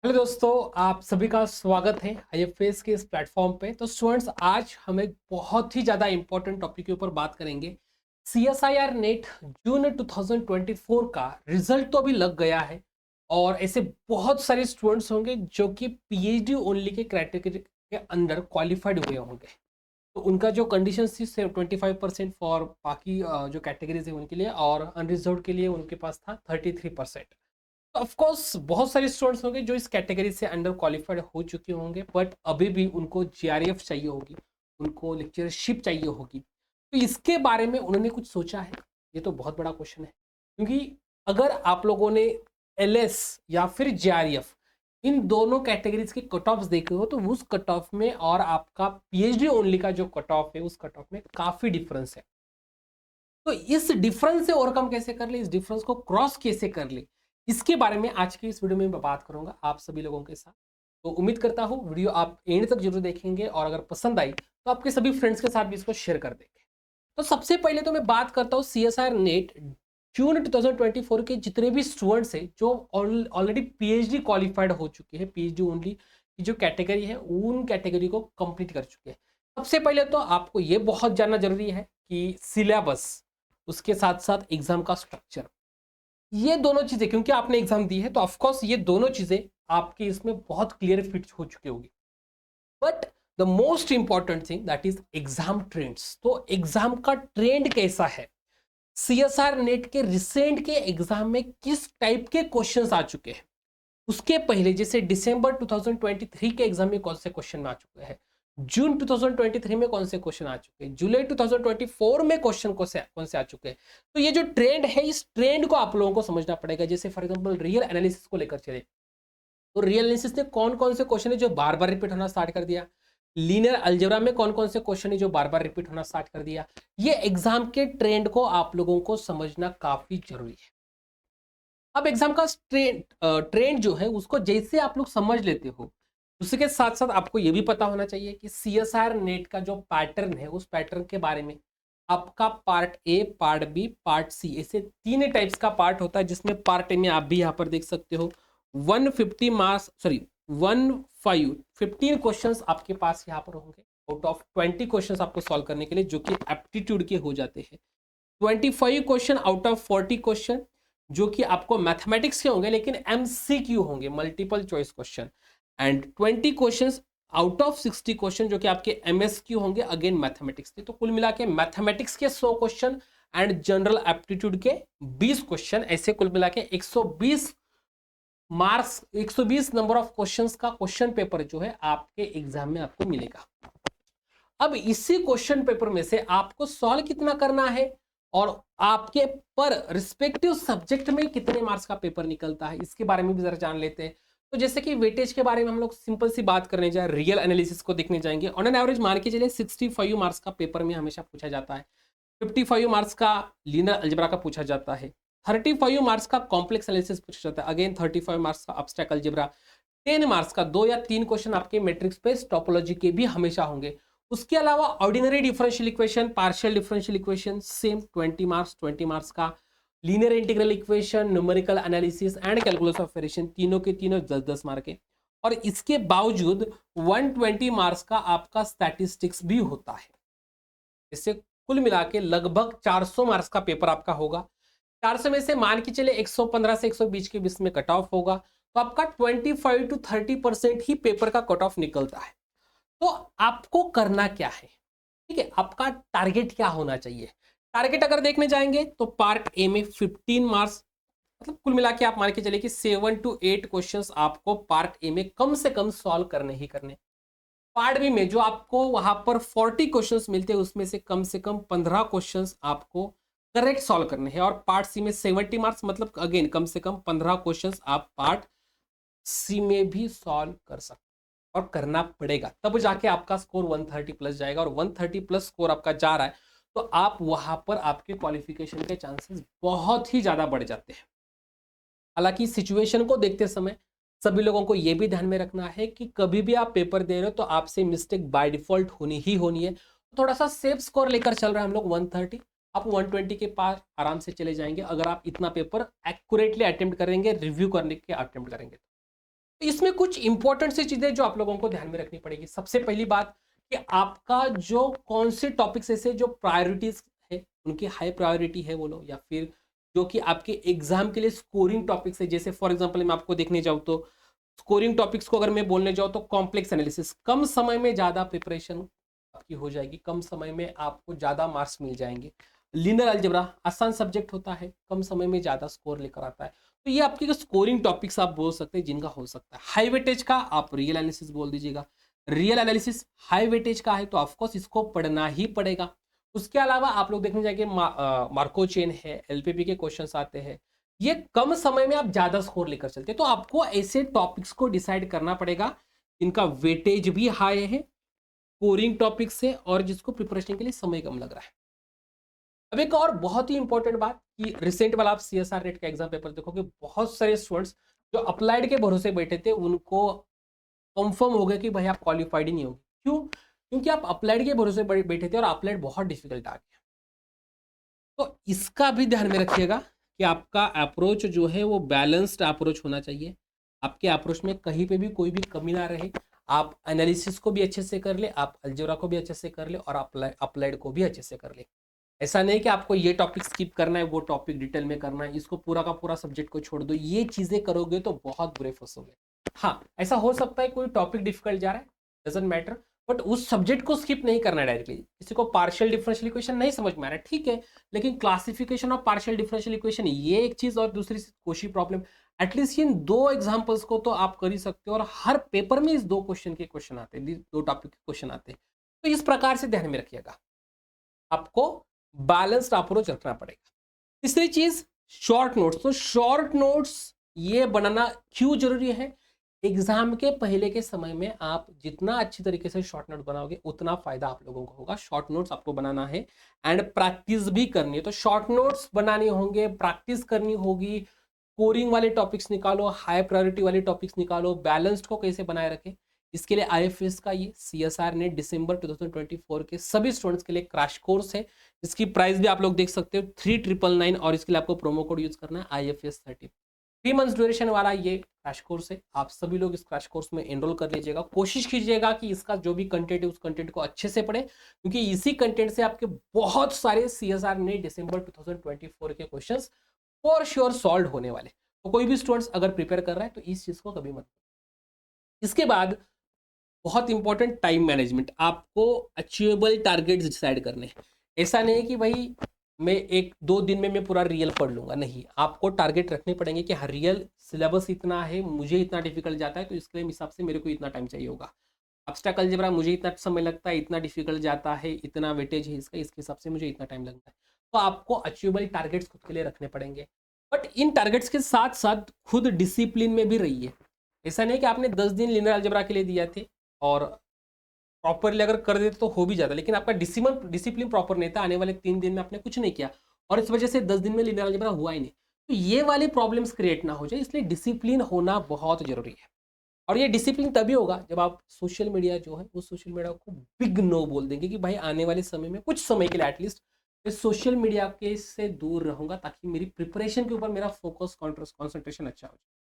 Hello दोस्तों, आप सभी का स्वागत है आईएफएस के इस प्लेटफॉर्म पे। तो स्टूडेंट्स, आज हम एक बहुत ही ज़्यादा इंपॉर्टेंट टॉपिक के ऊपर बात करेंगे। सीएसआईआर नेट जून 2024 का रिजल्ट तो अभी लग गया है और ऐसे बहुत सारे स्टूडेंट्स होंगे जो कि पीएचडी ओनली के क्राइटेरिया के अंदर क्वालिफाइड हुए होंगे। तो उनका जो कंडीशन थी सिर्फ 25% फॉर बाकी जो कैटेगरीज है उनके लिए, और अनरिजर्व के लिए उनके पास था 33%। तो ऑफ कोर्स बहुत सारे स्टूडेंट्स होंगे जो इस कैटेगरी से अंडर क्वालिफाइड हो चुके होंगे, बट अभी भी उनको जीआरएफ चाहिए होगी, उनको लेक्चरशिप चाहिए होगी। तो इसके बारे में उन्होंने कुछ सोचा है? ये तो बहुत बड़ा क्वेश्चन है, क्योंकि अगर आप लोगों ने एलएस या फिर जीआरएफ इन दोनों कैटेगरीज के कट ऑफ्स देखे हो तो उस कट ऑफ में और आपका पीएचडी ओनली का जो कट ऑफ है उस कट ऑफ में काफी डिफरेंस है। तो इस डिफरेंस से ओवरकम कैसे कर ले, इस डिफरेंस को क्रॉस कैसे कर ले, इसके बारे में आज की इस वीडियो में मैं बात करूंगा आप सभी लोगों के साथ। तो उम्मीद करता हूं वीडियो आप एंड तक जरूर देखेंगे और अगर पसंद आई तो आपके सभी फ्रेंड्स के साथ भी इसको शेयर कर देंगे। तो सबसे पहले तो मैं बात करता हूं सीएसआईआर नेट जून 2024 के जितने भी स्टूडेंट्स हैं जो ऑलरेडी पीएचडी क्वालिफाइड हो चुके हैं, पीएचडी ओनली की जो कैटेगरी है उन कैटेगरी को कंप्लीट कर चुके हैं। सबसे पहले तो आपको ये बहुत जानना जरूरी है कि सिलेबस, उसके साथ साथ एग्जाम का स्ट्रक्चर, ये दोनों चीजें, क्योंकि आपने एग्जाम दी है तो ऑफकोर्स ये दोनों चीजें आपके इसमें बहुत क्लियर फिट हो चुके होगी। But the most important thing that is exam trends. तो एग्जाम का ट्रेंड कैसा है, सीएसआर नेट के रिसेंट के एग्जाम में किस टाइप के क्वेश्चंस आ चुके हैं, उसके पहले जैसे दिसंबर 2023 के एग्जाम में कौन से क्वेश्चन आ चुके हैं, जून 2023 में कौन से क्वेश्चन आ चुके हैं, जुलाई 2024 में क्वेश्चन कौन से आ चुके हैं। तो ये जो ट्रेंड है, इस ट्रेंड को आप लोगों को समझना पड़ेगा। जैसे फॉर एग्जांपल रियल एनालिसिस को लेकर चले तो रियल एनालिसिस में कौन कौन से क्वेश्चन है जो बार बार रिपीट होना स्टार्ट कर दिया, लीनियर अलजेब्रा में कौन कौन से क्वेश्चन है जो बार बार रिपीट होना स्टार्ट कर दिया। ये एग्जाम के ट्रेंड को आप लोगों को समझना काफी जरूरी है। अब एग्जाम का ट्रेंड जो है उसको जैसे आप लोग समझ लेते हो, उसी के साथ साथ आपको यह भी पता होना चाहिए कि सीएसआर नेट का जो पैटर्न है उस पैटर्न के बारे में आपका part A, part B, part C, ऐसे तीन टाइप्स का पार्ट होता है। जिसमें पार्ट ए में आप भी यहाँ पर देख सकते हो 150 मार्क्स, सॉरी 15 क्वेश्चंस आपके पास यहाँ पर होंगे आउट ऑफ 20 क्वेश्चंस आपको सॉल्व करने के लिए, जो कि एप्टीट्यूड के हो जाते हैं। 25 क्वेश्चन आउट ऑफ 40 क्वेश्चन जो कि आपको मैथमेटिक्स के होंगे लेकिन एमसीक्यू होंगे, multiple choice question. And 20 questions out of 60 question जो कि आपके एमएसक्यू होंगे, अगेन मैथमेटिक्स के। तो कुल मिला के मैथमेटिक्स के 100 क्वेश्चन एंड जनरल एप्टीट्यूड के 20 क्वेश्चन, ऐसे कुल मिला के 120 मार्क्स, 120 नंबर ऑफ क्वेश्चंस का क्वेश्चन पेपर जो है आपके एग्जाम में आपको मिलेगा। अब इसी क्वेश्चन पेपर में से आपको सॉल्व कितना करना है और आपके पर रिस्पेक्टिव सब्जेक्ट में कितने मार्क्स का पेपर निकलता है, इसके बारे में भी जरा जान लेते हैं। तो जैसे कि वेटेज के बारे में हम लोग सिंपल सी बात करने जाए, रियल एनालिसिस को देखने जाएंगे। ऑन एन एवरेज मान के चलिए 65 मार्क्स का पेपर में हमेशा पूछा जाता है। 55 मार्क्स का लीनियर अलजेब्रा का पूछा जाता है, 35 मार्क्स का कॉम्प्लेक्स एनालिसिस पूछा जाता है, अगेन 35 मार्क्स का एब्स्ट्रैक्ट अलजेब्रा, 10 मार्क्स का 2 या 3 क्वेश्चन आपके मैट्रिक्स पे टोपोलॉजी के भी हमेशा होंगे। उसके अलावा ordinary differential equation, partial differential equation same 20 marks का, linear integral equation, numerical analysis and calculus of variation, तीनों के तीनों 10-10 मार्क के। और इसके बावजूद 120 मार्क्स का आपका स्टैटिस्टिक्स भी होता है। इससे कुल मिला के लगभग 400 मार्क्स का पेपर आपका होगा। 400 में से मान के चले 115 से 120 के बीच में कट ऑफ होगा, तो आपका 25 to 30% ही पेपर का कट ऑफ निकलता है। तो आपको करना क्या है, ठीक है, आपका टारगेट क्या होना चाहिए। टारगेट अगर देखने जाएंगे तो पार्ट ए में 15 मार्क्स, मतलब कुल मिला के आप मान के चलिए कि 7 to 8 क्वेश्चंस आपको पार्ट ए में कम से कम सॉल्व करने ही करने। पार्ट बी में जो आपको वहां पर 40 क्वेश्चंस मिलते हैं उसमें से कम 15 क्वेश्चंस आपको करेक्ट सॉल्व करने हैं। और पार्ट सी में 70 मार्क्स, मतलब अगेन कम से कम 15 क्वेश्चंस आप पार्ट सी में भी सॉल्व कर सकते और करना पड़ेगा, तब जाके आपका स्कोर 130 प्लस जाएगा। और 130 प्लस स्कोर आपका जा रहा है तो आप वहां पर आपके क्वालिफिकेशन के चांसेस बहुत ही ज्यादा बढ़ जाते हैं। हालांकि सिचुएशन को देखते समय सभी लोगों को यह भी ध्यान में रखना है कि कभी भी आप पेपर दे रहे हो तो आपसे मिस्टेक बाय डिफॉल्ट होनी ही होनी है। थोड़ा सा सेफ स्कोर लेकर चल रहे हैं हम लोग 130, आप 120 के पास आराम से चले जाएंगे अगर आप इतना पेपर एक्यूरेटली अटेम्प्ट करेंगे, रिव्यू करने के अटेम्प्ट करेंगे। इसमें कुछ इंपॉर्टेंट सी चीजें जो आप लोगों को ध्यान में रखनी पड़ेगी। सबसे पहली बात कि आपका जो कौन से टॉपिक्स ऐसे जो प्रायोरिटीज है, उनकी हाई प्रायोरिटी है वो लो, या फिर जो कि आपके एग्जाम के लिए स्कोरिंग टॉपिक्स है। जैसे फॉर एग्जांपल मैं आपको देखने जाऊँ तो स्कोरिंग टॉपिक्स को अगर मैं बोलने जाऊँ तो कॉम्प्लेक्स एनालिसिस, कम समय में ज़्यादा प्रिपरेशन आपकी हो जाएगी, कम समय में आपको ज़्यादा मार्क्स मिल जाएंगे। लिनियर अलजेब्रा आसान सब्जेक्ट होता है, कम समय में ज़्यादा स्कोर लेकर आता है। तो ये आपके स्कोरिंग टॉपिक्स आप बोल सकते हैं जिनका हो सकता है। हाई वेटेज का आप रियल एनालिसिस बोल दीजिएगा। रियल एनालिसिस हाई वेटेज का है तो ऑफकोर्स इसको पढ़ना ही पड़ेगा। उसके अलावा आप लोग देखने जाएंगे मार्को चेन है, एलपीपी के क्वेश्चंस आते हैं, ये कम समय में आप ज्यादा स्कोर लेकर चलते हैं। तो आपको ऐसे टॉपिक्स को डिसाइड करना पड़ेगा जिनका वेटेज भी हाई है, स्कोरिंग टॉपिक्स है, और जिसको प्रिपरेशन के लिए समय कम लग रहा है। अब एक और बहुत ही इंपॉर्टेंट बात कि रिसेंट वाला आप सीएसआर नेट का एग्जाम पेपर देखोगे, बहुत सारे स्टूडेंट्स जो अप्लाइड के भरोसे बैठे थे उनको कंफर्म हो गया कि भाई आप क्वालिफाइड ही नहीं होगी। क्यों? क्योंकि आप अप्लाइड के भरोसे बैठे थे और अप्लाइड बहुत डिफिकल्ट आ गया। तो इसका भी ध्यान में रखिएगा कि आपका अप्रोच जो है वो बैलेंस्ड अप्रोच होना चाहिए। आपके अप्रोच में कहीं पे भी कोई भी कमी ना रहे। आप एनालिसिस को भी अच्छे से कर ले, आप अलजेब्रा को भी अच्छे से कर ले, और अप्लाइड को भी अच्छे से कर ले। ऐसा नहीं कि आपको ये टॉपिक स्किप करना है, वो टॉपिक डिटेल में करना है, इसको पूरा का पूरा सब्जेक्ट को छोड़ दो। ये चीजें करोगे तो बहुत बुरे फंसोगे। हाँ, ऐसा हो सकता है कोई टॉपिक डिफिकल्ट जा रहा है, डजंट मैटर, बट उस सब्जेक्ट को स्किप नहीं करना डायरेक्टली। किसी को पार्शियल डिफरेंशियल इक्वेशन नहीं समझ में आ रहा है, ठीक है, लेकिन classification of partial differential equation ये एक चीज, और दूसरी कोशी प्रॉब्लम, एटलीस्ट इन दो एग्जांपल्स को तो आप कर ही सकते हो। और हर पेपर में इस दो क्वेश्चन के क्वेश्चन आते हैं, दो टॉपिक के क्वेश्चन आते हैं। तो इस प्रकार से ध्यान में रखिएगा, आपको बैलेंस्ड अप्रोच रखना पड़ेगा। तीसरी चीज शॉर्ट नोट्स। तो शॉर्ट नोट्स ये बनाना क्यों जरूरी है? एग्जाम के पहले के समय में आप जितना अच्छी तरीके से शॉर्ट नोट बनाओगे उतना फायदा आप लोगों को होगा। शॉर्ट नोट्स आपको बनाना है एंड प्रैक्टिस भी करनी है। तो शॉर्ट नोट्स बनाने होंगे, प्रैक्टिस करनी होगी, स्कोरिंग वाले टॉपिक्स निकालो, हाई प्रायोरिटी वाले टॉपिक्स निकालो, बैलेंस्ड को कैसे बनाए रखें। इसके लिए आईएफएस का ये सीएसआर नेट दिसंबर 2024 के सभी स्टूडेंट्स के लिए क्रैश कोर्स है। इसकी प्राइस भी आप लोग देख सकते हो 3999, और इसके लिए आपको प्रोमो कोड यूज करना है IFS30। 3 मंथ्स ड्यूरेशन वाला ये क्रैश कोर्स है। आप सभी लोग इस क्रैश कोर्स में एनरोल कर लीजिएगा। कोशिश कीजिएगा कि इसका जो भी कंटेंट है उस कंटेंट को अच्छे से पढ़े, क्योंकि इसी कंटेंट से आपके बहुत सारे सीएसआर नेट दिसंबर 2024 के क्वेश्चंस फॉर श्योर सॉल्व होने वाले। तो कोई भी स्टूडेंट्स अगर प्रिपेयर कर रहा है तो इस चीज को कभी मत। इसके बाद बहुत इंपॉर्टेंट टाइम मैनेजमेंट। आपको अचीवेबल टारगेट्स डिसाइड करने हैं। ऐसा नहीं है कि भाई मैं 1-2 दिन में मैं पूरा रियल पढ़ लूंगा, नहीं, आपको टारगेट रखने पड़ेंगे कि हर रियल सिलेबस इतना है, मुझे इतना डिफिकल्ट जाता है तो इसके हिसाब से मेरे को इतना टाइम चाहिए होगा। एब्स्ट्रैक्ट अलजेब्रा मुझे इतना समय लगता है, इतना डिफिकल्ट जाता है, इतना वेटेज है इसका, इसके हिसाब से मुझे इतना टाइम लगता है। तो आपको अचीवेबल टारगेट्स खुद के लिए रखने पड़ेंगे, बट इन टारगेट्स के साथ साथ खुद डिसिप्लिन में भी रहिए। ऐसा नहीं कि आपने 10 दिन लिनियर अलजेब्रा के लिए दिया थे और प्रॉपरली अगर कर देते तो हो भी जाता, लेकिन आपका डिसिप्लिन प्रॉपर नहीं था, आने वाले 3 दिन में आपने कुछ नहीं किया और इस वजह से 10 दिन में लिनियर अलजेब्रा हुआ ही नहीं। तो ये वाली प्रॉब्लम्स क्रिएट ना हो जाए, इसलिए डिसिप्लिन होना बहुत जरूरी है। और ये डिसिप्लिन तभी होगा जब आप सोशल मीडिया जो है उस सोशल मीडिया को बिग नो बोल देंगे कि भाई आने वाले समय में कुछ समय के लिए एटलीस्ट मैं सोशल मीडिया के से दूर रहूंगा, ताकि मेरी प्रिपरेशन के ऊपर मेरा फोकस कॉन्सेंट्रेशन अच्छा हो जाए।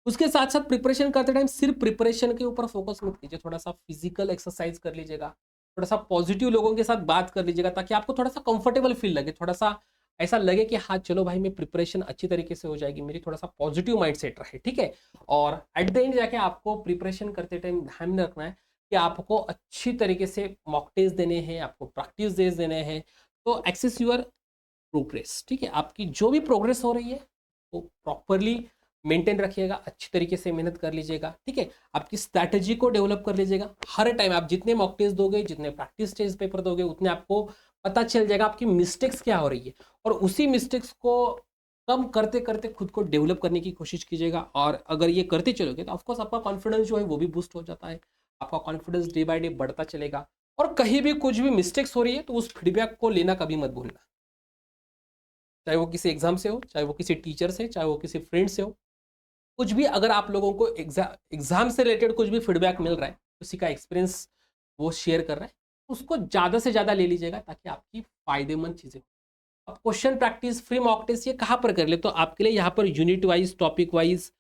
उसके साथ साथ प्रिपरेशन करते टाइम सिर्फ प्रिपरेशन के ऊपर फोकस मत कीजिए, थोड़ा सा फिजिकल एक्सरसाइज कर लीजिएगा, थोड़ा सा पॉजिटिव लोगों के साथ बात कर लीजिएगा, ताकि आपको थोड़ा सा कंफर्टेबल फील लगे, थोड़ा सा ऐसा लगे कि हाँ चलो भाई मैं प्रिपरेशन अच्छी तरीके से हो जाएगी मेरी, थोड़ा सा पॉजिटिव माइंड सेट रहे, ठीक है। और एट द एंड जाके आपको प्रिपरेशन करते टाइम ध्यान में रखना है कि आपको अच्छी तरीके से मॉक टेस्ट देने हैं, आपको प्रैक्टिस डेज देने हैं। तो एक्सेस यूर प्रोग्रेस, ठीक है, आपकी जो भी प्रोग्रेस हो रही है वो प्रॉपरली मेंटेन रखिएगा, अच्छी तरीके से मेहनत कर लीजिएगा, ठीक है। आपकी स्ट्रैटेजी को डेवलप कर लीजिएगा। हर टाइम आप जितने मॉक टेस्ट दोगे, जितने प्रैक्टिस टेस्ट पेपर दोगे, उतने आपको पता चल जाएगा आपकी मिस्टेक्स क्या हो रही है, और उसी मिस्टेक्स को कम करते करते खुद को डेवलप करने की कोशिश कीजिएगा। और अगर ये करते चलोगे तो ऑफकोर्स आपका कॉन्फिडेंस जो है वो भी बूस्ट हो जाता है, आपका कॉन्फिडेंस डे बाय डे बढ़ता चलेगा। और कहीं भी कुछ भी मिस्टेक्स हो रही है तो उस फीडबैक को लेना कभी मत भूलना, चाहे वो किसी एग्जाम से हो, चाहे वो किसी टीचर से, चाहे वो किसी फ्रेंड से हो। कुछ भी अगर आप लोगों को एग्जाम से रिलेटेड कुछ भी फीडबैक मिल रहा है, किसी का एक्सपीरियंस वो शेयर कर रहा है, उसको ज़्यादा से ज़्यादा ले लीजिएगा, ताकि आपकी फायदेमंद चीज़ें हो। अब question practice, free mock test ये कहाँ पर कर ले, तो आपके लिए यहाँ पर यूनिट वाइज, टॉपिक वाइज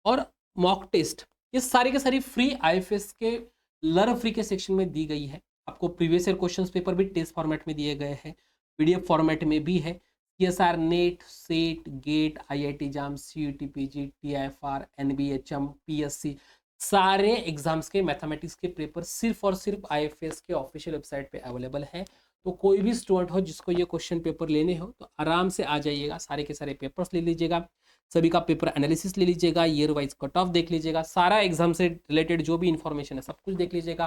और मॉक टेस्ट, ये सारी के सारी फ्री आईएफएस के लर्न फ्री के सेक्शन में दी गई है। आपको प्रीवियस ईयर क्वेश्चंस पेपर भी टेस्ट फॉर्मेट में दिए गए हैं, पीडीएफ फॉर्मेट में भी है। CSR, net, set, gate, IIT JAM, CUT, PG, TIFR, NBHM, PSC, सारे एग्जाम्स के मैथमेटिक्स के पेपर सिर्फ और सिर्फ आईएफएस के ऑफिशियल वेबसाइट पे अवेलेबल है। तो कोई भी स्टूडेंट हो जिसको ये क्वेश्चन पेपर लेने हो तो आराम से आ जाइएगा, सारे के सारे पेपर्स ले लीजिएगा, सभी का पेपर एनालिसिस ले लीजिएगा, ईयर वाइज कट ऑफ देख लीजिएगा, सारा एग्जाम से रिलेटेड जो भी इंफॉर्मेशन है सब कुछ देख लीजिएगा।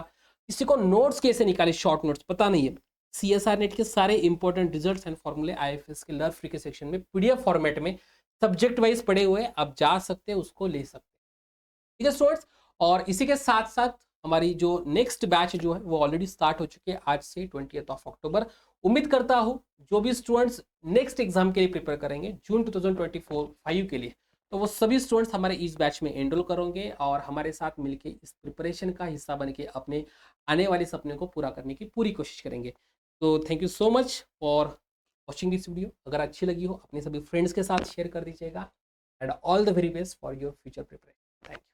किसी को नोट्स कैसे निकाले, शॉर्ट नोट्स पता नहीं है, सीएसआर नेट के सारे इंपॉर्टेंट रिजल्ट्स एंड फॉर्मूले आईएफएस के लर्न फ्री के सेक्शन में पीडीएफ फॉर्मेट में सब्जेक्ट वाइज पड़े हुए, आप जा सकते हैं उसको ले सकते हैं। ठीक है स्टूडेंट्स, और इसी के साथ साथ हमारी जो नेक्स्ट बैच जो है वो ऑलरेडी स्टार्ट हो चुकी है आज से 20 अक्टूबर। उम्मीद करता हूँ जो भी स्टूडेंट्स नेक्स्ट एग्जाम के लिए प्रिपेयर करेंगे जून 2024-5 के लिए, तो वो सभी स्टूडेंट्स हमारे इस बैच में एनरोल करेंगे और हमारे साथ मिलके इस प्रिपरेशन का हिस्सा बन के अपने आने वाले सपने को पूरा करने की पूरी कोशिश करेंगे। तो thank you so much for watching this video. अगर अच्छी लगी हो अपने सभी फ्रेंड्स के साथ शेयर कर दीजिएगा and all the very best for your future preparation. Thank you.